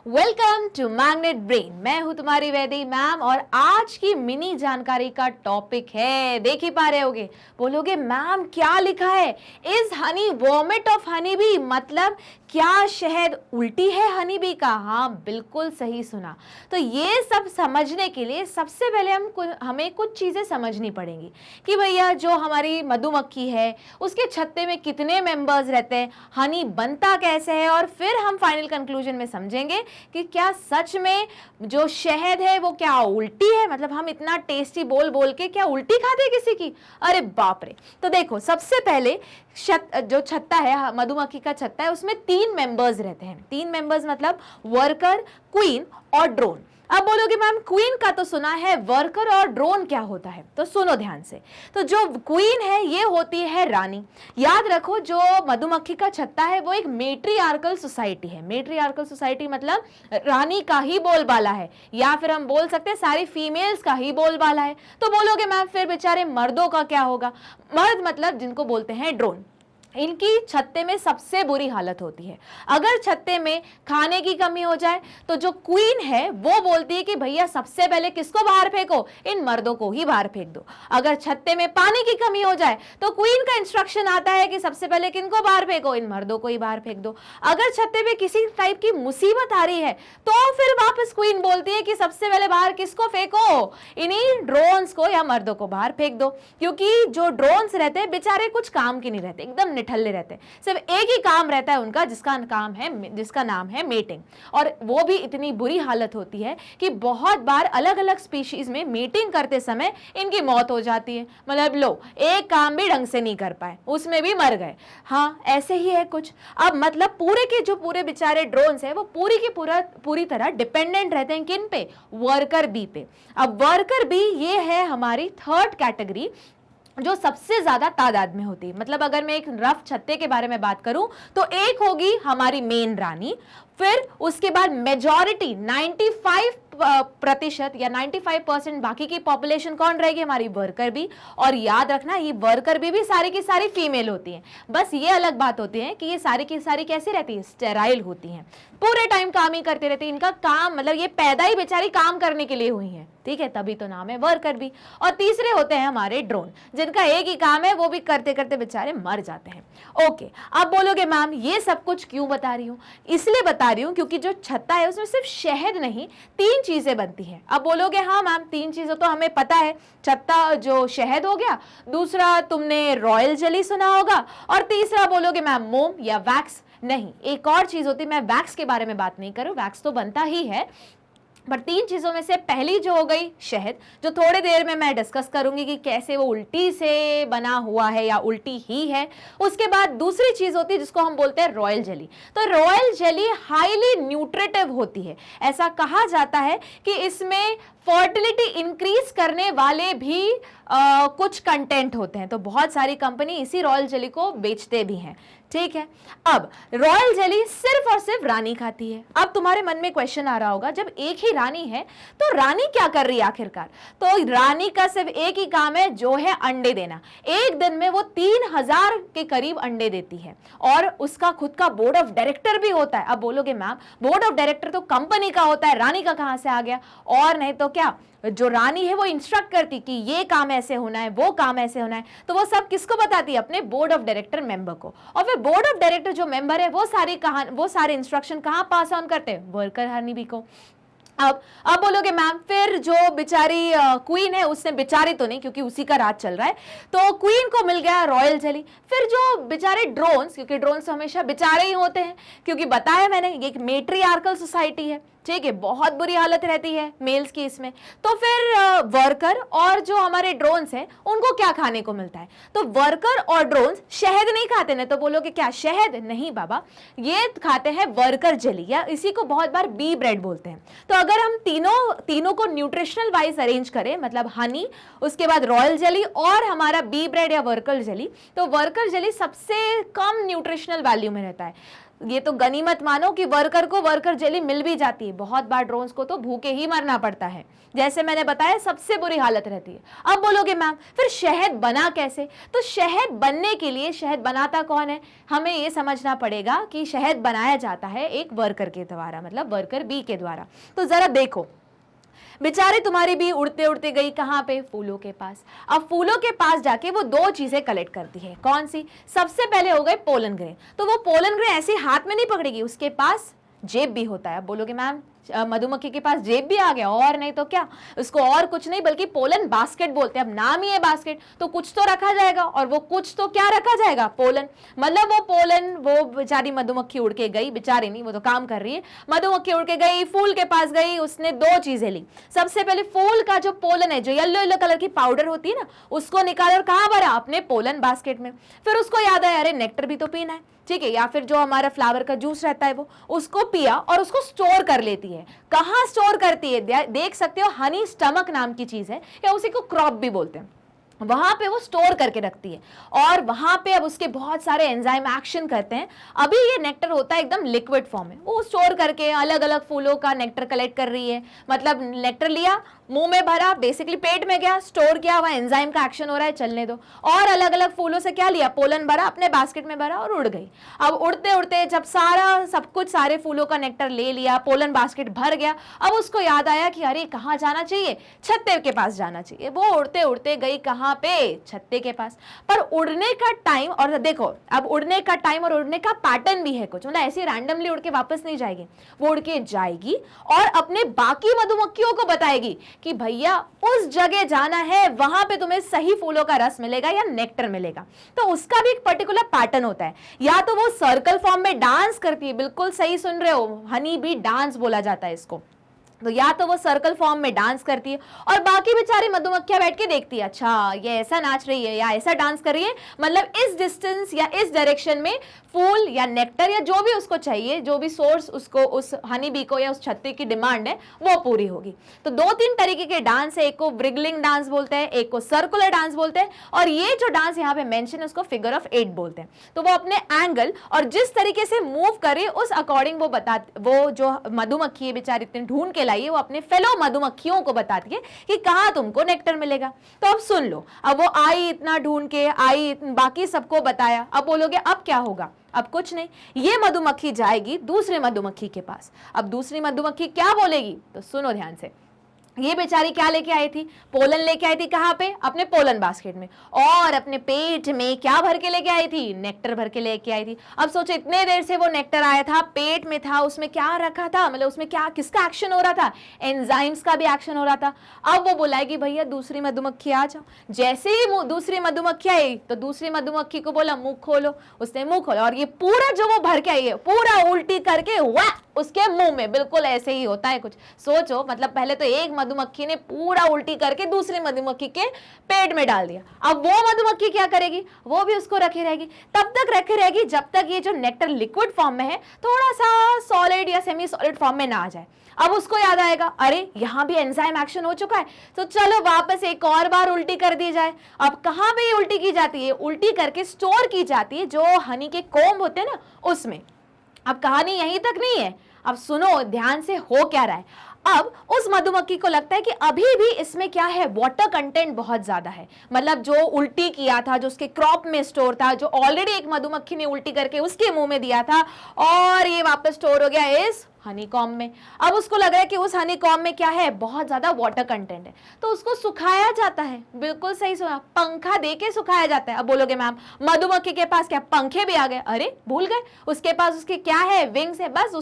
Welcome to magnet brain. मैं हूं तुम्हारी वैदेही मैम और आज की मिनी जानकारी का टॉपिक है, देख ही पा रहे होगे, बोलोगे मैम क्या लिखा है, is Honey vomit of honey bee, मतलब क्या शहद उल्टी है हनी बी का। हाँ बिल्कुल सही सुना। तो ये सब समझने के लिए सबसे पहले हमें कुछ चीजें समझनी पड़ेंगी कि भैया जो हमारी मधुमक्खी है उसके छत्ते में कितने मेंबर्स रहते हैं, हनी बनता कैसे है, और फिर हम फाइनल कंक्लूजन में समझेंगे कि क्या सच में जो शहद है वो क्या उल्टी है, मतलब हम इतना टेस्टी बोल बोल के क्या उल्टी खाते हैं किसी की। अरे बाप रे। तो देखो सबसे पहले जो छत्ता है, मधुमक्खी का छत्ता है, उसमें 3 मेंबर्स रहते हैं। 3 मेंबर्स मतलब वर्कर, क्वीन और ड्रोन। अब बोलोगे मैम क्वीन का तो सुना है, वर्कर और ड्रोन क्या होता है, तो सुनो ध्यान से। तो जो क्वीन है ये होती है रानी। याद रखो जो मधुमक्खी का छत्ता है वो एक मेट्रियार्कल सोसाइटी है। मेट्रियार्कल सोसाइटी मतलब रानी का ही बोलबाला है, या फिर हम बोल सकते हैं सारी फीमेल्स का ही बोलबाला है। तो बोलोगे मैम फिर बेचारे मर्दों का क्या होगा। मर्द मतलब जिनको बोलते हैं ड्रोन, इनकी छत्ते में सबसे बुरी हालत होती है। अगर छत्ते में खाने की कमी हो जाए तो जो क्वीन है वो बोलती है कि भैया सबसे पहले किसको बाहर फेंको, इन मर्दों को ही बाहर फेंक दो। अगर छत्ते में पानी की कमी हो जाए तो क्वीन का इंस्ट्रक्शन आता है कि सबसे पहले किनको बाहर फेंको, इन मर्दों को ही बाहर फेंक दो। अगर छत्ते में किसी टाइप की मुसीबत आ रही है तो फिर वापस क्वीन बोलती है कि सबसे पहले बाहर किसको फेंको, इन्हीं ड्रोन्स को या मर्दों को बाहर फेंक दो। क्योंकि जो ड्रोन्स रहते हैं बेचारे कुछ काम के नहीं रहते, एकदम निठल्ले रहते हैं, सिर्फ एक ही काम रहता है उनका, जिसका नाम है मेटिंग। और वो भी इतनी बुरी हालत होती है कि बहुत बार अलग अलग स्पीशीज में मेटिंग करते समय इनकी मौत हो जाती है। मतलब लो एक काम भी ढंग से नहीं कर पाए, उसमें भी मर गए। हाँ ऐसे ही है कुछ। अब मतलब पूरे के जो पूरे बेचारे ड्रोन्स है वो पूरी तरह डिपेंडेंट रहते हैं किन पे, वर्कर बी पे। अब वर्कर बी ये है हमारी थर्ड कैटेगरी जो सबसे ज्यादा तादाद में होती है। मतलब अगर मैं एक रफ छत्ते के बारे में बात करूं तो एक होगी हमारी मेन रानी, फिर उसके बाद मेजॉरिटी 95% या 95% बाकी की पॉपुलेशन कौन रहेगी, हमारी वर्कर बी। और याद रखना ये वर्कर भी सारी की सारी फीमेल होती हैं, बस ये अलग बात होती है कि ये सारी की सारी कैसी रहती है, स्टेराइल होती हैं, पूरे टाइम काम ही करती रहती है। इनका काम मतलब ये पैदा ही बेचारी काम करने के लिए हुई है, ठीक है, तभी तो नाम है वर्कर बी। और तीसरे होते हैं हमारे ड्रोन, जिनका एक ही काम है, वो भी करते करते बेचारे मर जाते हैं। ओके, अब बोलोगे मैम ये सब कुछ क्यों बता रही हूँ, इसलिए बता रही हूँ क्योंकि जो छत्ता है उसमें सिर्फ शहद नहीं 3 चीजें बनती हैं। अब बोलोगे हाँ मैम 3 चीजें तो हमें पता है, छत्ता जो शहद हो गया, दूसरा तुमने रॉयल जेली सुना होगा, और तीसरा बोलोगे मैम मोम या वैक्स। नहीं, एक और चीज होती है, मैं वैक्स के बारे में बात नहीं करूं, वैक्स तो बनता ही है, पर 3 चीजों में से पहली जो हो गई शहद, जो थोड़ी देर में मैं डिस्कस करूंगी कि कैसे वो उल्टी से बना हुआ है या उल्टी ही है। उसके बाद दूसरी चीज होती है जिसको हम बोलते हैं रॉयल जेली। तो रॉयल जेली हाईली न्यूट्रिटिव होती है, ऐसा कहा जाता है कि इसमें फर्टिलिटी इंक्रीज करने वाले भी कुछ कंटेंट होते हैं। तो बहुत सारी कंपनी इसी रॉयल जेली को बेचते भी हैं, ठीक है। अब रॉयल जेली सिर्फ और सिर्फ रानी खाती है। अब तुम्हारे मन में क्वेश्चन आ रहा होगा, जब एक ही रानी है तो रानी क्या कर रही है आखिरकार। तो रानी का सिर्फ एक ही काम है जो है अंडे देना। एक दिन में वो 3000 के करीब अंडे देती है, और उसका खुद का बोर्ड ऑफ डायरेक्टर भी होता है। अब बोलोगे मैम बोर्ड ऑफ डायरेक्टर तो कंपनी का होता है, रानी का कहां से आ गया। और नहीं तो क्या, जो रानी है वो इंस्ट्रक्ट करती कि ये काम ऐसे होना है, वो काम ऐसे होना है, तो वो सब किसको बताती है, अपने बोर्ड ऑफ डायरेक्टर मेंबर को। और फिर बोर्ड ऑफ डायरेक्टर जो मेंबर है वो सारे इंस्ट्रक्शन कहां पास ऑन करते हैं, वर्कर हनी बी को। अब बोलोगे मैम फिर जो बेचारी क्वीन है, उसने बेचारी तो नहीं क्योंकि उसी का राज चल रहा है, तो क्वीन को मिल गया रॉयल जेली। फिर जो बेचारे ड्रोन्स, क्योंकि ड्रोन्स हमेशा बेचारे ही होते हैं, क्योंकि बताया मैंने ये एक मेट्रियार्कल सोसाइटी है, ठीक है, बहुत बुरी हालत रहती है मेल्स की इसमें। तो फिर वर्कर और जो हमारे ड्रोन्स हैं उनको क्या खाने को मिलता है, तो वर्कर और ड्रोन्स शहद नहीं खाते ना। तो बोलोगे क्या शहद, नहीं बाबा, ये खाते हैं वर्कर जेली, या इसी को बहुत बार बी ब्रेड बोलते हैं। तो अगर हम तीनों को न्यूट्रिशनल वाइज अरेंज करें, मतलब हनी, उसके बाद रॉयल जेली और हमारा बी ब्रेड या वर्कर जेली, तो वर्कर जेली सबसे कम न्यूट्रिशनल वैल्यू में रहता है। ये तो गनीमत मानो कि वर्कर को वर्कर जेली मिल भी जाती है। बहुत बार ड्रोन्स को तो भूखे ही मरना पड़ता है, जैसे मैंने बताया सबसे बुरी हालत रहती है। अब बोलोगे मैम फिर शहद बना कैसे? तो शहद बनने के लिए शहद बनाता कौन है? हमें ये समझना पड़ेगा कि शहद बनाया जाता है एक वर्कर के द्वारा, मतलब वर्कर बी के द्वारा। तो जरा देखो, बेचारे तुम्हारी बी उड़ते उड़ते गई कहाँ पे? फूलों के पास। अब फूलों के पास जाके वो दो चीजें कलेक्ट करती है। कौन सी? सबसे पहले हो गए पोलन ग्रेन। तो वो पोलन ग्रेन ऐसे हाथ में नहीं पकड़ेगी, उसके पास जेब भी होता है। अब बोलोगे मैम मधुमक्खी के पास जेब भी आ गया, और नहीं तो क्या, उसको और कुछ नहीं बल्कि पोलन बास्केट बोलते हैं। अब नाम ही है बास्केट, तो कुछ तो रखा जाएगा, और वो कुछ तो क्या रखा जाएगा? पोलन। मतलब वो पोलन, वो बेचारी मधुमक्खी उड़ के गई, बेचारी नहीं, वो तो काम कर रही है। मधुमक्खी उड़ के गई, फूल के पास गई, उसने दो चीजें ली। सबसे पहले फूल का जो पोलन है, जो येलो येलो कलर की पाउडर होती है ना, उसको निकाला और कहाँ भरा? अपने पोलन बास्केट में। फिर उसको याद आया अरे नेक्टर भी तो पीना है, ठीक है, या फिर जो हमारा फ्लावर का जूस रहता है वो, उसको पिया और उसको स्टोर कर लेती है। कहाँ स्टोर करती है? देख सकते हो, हनी स्टमक नाम की चीज है, या उसी को क्रॉप भी बोलते हैं। वहां पे वो स्टोर करके रखती है, और वहां पे अब उसके बहुत सारे एंजाइम एक्शन करते हैं। अभी ये नेक्टर होता है एकदम लिक्विड फॉर्म में, वो स्टोर करके अलग अलग फूलों का नेक्टर कलेक्ट कर रही है। मतलब नेक्टर लिया, मुंह में भरा, बेसिकली पेट में गया, स्टोर किया हुआ, एंजाइम का एक्शन हो रहा है, चलने दो। और अलग अलग फूलों से क्या लिया? पोलन भरा, अपने बास्केट में भरा और उड़ गई। अब उड़ते उड़ते जब सारा सब कुछ, सारे फूलों का नेक्टर ले लिया, पोलन बास्केट भर गया, अब उसको याद आया कि अरे कहाँ जाना चाहिए? छत्ते के पास जाना चाहिए। वो उड़ते उड़ते गई कहाँ पे? छत्ते के पास। पर उड़ने का टाइम, और देखो अब उड़ने का टाइम और उड़ने का पैटर्न भी है कुछ, मतलब ऐसे रैंडमली उड़ के वापस नहीं जाएगी, वो उड़ के जाएगी और अपने बाकी मधुमक्खियों को बताएगी कि भैया उस जगह जाना है, वहां पे तुम्हें सही फूलों का रस मिलेगा या नेक्टर मिलेगा। तो उसका भी एक पर्टिकुलर पैटर्न होता है। या तो वो सर्कल फॉर्म में डांस करती है, बिल्कुल सही सुन रहे हो, हनी बी डांस बोला जाता है इसको। तो या तो वो सर्कल फॉर्म में डांस करती है और बाकी बेचारी मधुमक्खियां बैठ के देखती है, अच्छा ये ऐसा नाच रही है या ऐसा डांस कर रही है, मतलब इस डिस्टेंस या इस डायरेक्शन में फूल या नेक्टर या जो भी उसको चाहिए, जो भी सोर्स उसको, उस हनी बी को या उस छत्ते की डिमांड है, वो पूरी होगी। तो दो तीन तरीके के डांस है, एक को ब्रिगलिंग डांस बोलते हैं, एक को सर्कुलर डांस बोलते हैं, और ये जो डांस यहाँ पे मेंशन है उसको फिगर ऑफ 8 बोलते हैं। तो वो अपने एंगल और जिस तरीके से मूव करे उस अकॉर्डिंग वो जो मधुमक्खी है बेचारी इतने ढूंढ के वो अपने फेलो मधुमक्खियों को बताती है कि कहां तुमको नेक्टर मिलेगा। तो अब सुन लो, अब वो आई, इतना ढूंढ के आई, बाकी सबको बताया। अब बोलोगे अब क्या होगा? अब कुछ नहीं, ये मधुमक्खी जाएगी दूसरे मधुमक्खी के पास। अब दूसरी मधुमक्खी क्या बोलेगी? तो सुनो ध्यान से। ये बेचारी क्या लेके आई थी? पोलन लेके आई थी। कहाँ पे? अपने पोलन बास्केट में। और अपने पेट में क्या भर के लेके आई थी? नेक्टर भर के लेके आई थी। अब सोचो, इतने देर से वो नेक्टर आया था, पेट में था, उसमें क्या रखा था, मतलब उसमें क्या, किसका एक्शन हो रहा था? एंजाइम्स का भी एक्शन हो रहा था। अब वो बुलाएगी भैया दूसरी मधुमक्खी आ जाओ। जैसे ही दूसरी मधुमक्खी आई तो दूसरी मधुमक्खी को बोला मुंह खोलो, उसने मुंह खोला और ये पूरा जो वो भर के आई है पूरा उल्टी करके वाह उसके मुंह में। बिल्कुल ऐसे ही होता है कुछ, सोचो, मतलब पहले तो एक मधुमक्खी ने पूरा उल्टी करके दूसरी मधुमक्खी के पेट में डाल दिया। अब वो मधुमक्खी क्या करेगी? वो भी उसको रखे रहेगी, तब तक रखे रहेगी जब तक ये जो नेक्टर लिक्विड फॉर्म में है थोड़ा सा सॉलिड या सेमी सॉलिड फॉर्म में ना आ जाए। अब उसको याद आएगा अरे यहाँ भी एंजाइम एक्शन हो चुका है, तो चलो वापस एक और बार उल्टी कर दी जाए। अब कहाँ पे ये उल्टी की जाती है? उल्टी करके स्टोर की जाती है जो हनी के कोम्ब होते हैं ना, उसमें। अब कहानी यहीं तक नहीं है, अब सुनो ध्यान से हो क्या रहा है। अब उस मधुमक्खी को लगता है कि अभी भी इसमें क्या है, वाटर कंटेंट बहुत ज्यादा है। मतलब जो उल्टी किया था, जो उसके क्रॉप में स्टोर था, जो ऑलरेडी एक मधुमक्खी ने उल्टी करके उसके मुंह में दिया था, और ये वापस स्टोर हो गया इस हनी कॉम्ब में। अब उसको लग रहा है कि उस हनी कॉम्ब में क्या है, बहुत ज्यादा वाटर कंटेंट है, तो उसको सुखाया जाता है। बिल्कुल सही सुना, पंखा देके सुखाया जाता है। अब बोलोगे मैम मधुमक्खी के पास क्या पंखे भी आ गए? अरे भूल गए, उसके पास उसके क्या है, विंग्स है, बस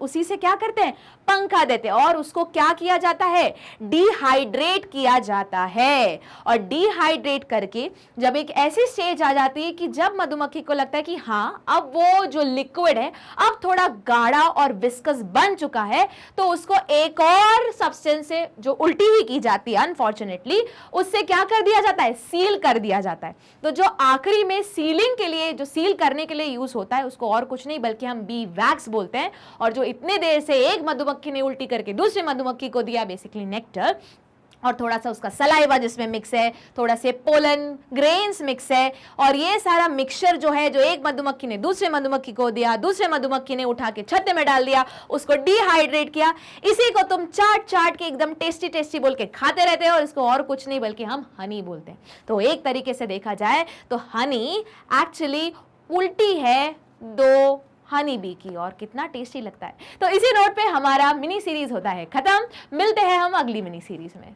उसी से क्या करते हैं, पंखा देते हैं। और उसको क्या किया जाता है, डिहाइड्रेट किया जाता है। और डिहाइड्रेट करके जब एक ऐसी स्टेज आ जाती है कि जब मधुमक्खी को लगता है कि हाँ अब वो जो लिक्विड है अब थोड़ा गाढ़ा और विस्कस बन चुका है, तो उसको एक और सब्सटेंस से जो उल्टी ही की जाती है अनफॉर्चुनेटली, उससे क्या कर दिया जाता है, सील कर दिया जाता है। तो जो आखिरी में सीलिंग के लिए, जो सील करने के लिए यूज होता है, उसको और कुछ नहीं बल्कि हम बी वैक्स बोलते हैं। और जो इतने देर से एक मधुमक्खी ने उल्टी करके दूसरी मधुमक्खी को दिया बेसिकली नेक्टर, और थोड़ा सा उसका सलाइवा जिसमें मिक्स है, थोड़ा से पोलन ग्रेन्स मिक्स है, और ये सारा मिक्सचर जो है, जो एक मधुमक्खी ने दूसरे मधुमक्खी को दिया, दूसरे मधुमक्खी ने उठा के छत्ते में डाल दिया, उसको डिहाइड्रेट किया, इसी को तुम चाट चाट के एकदम टेस्टी टेस्टी बोल के खाते रहते हो, और इसको और कुछ नहीं बल्कि हम हनी बोलते हैं। तो एक तरीके से देखा जाए तो हनी एक्चुअली उल्टी है दो हनी बी की, और कितना टेस्टी लगता है। तो इसी नोट पे हमारा मिनी सीरीज होता है खत्म। मिलते हैं हम अगली मिनी सीरीज में।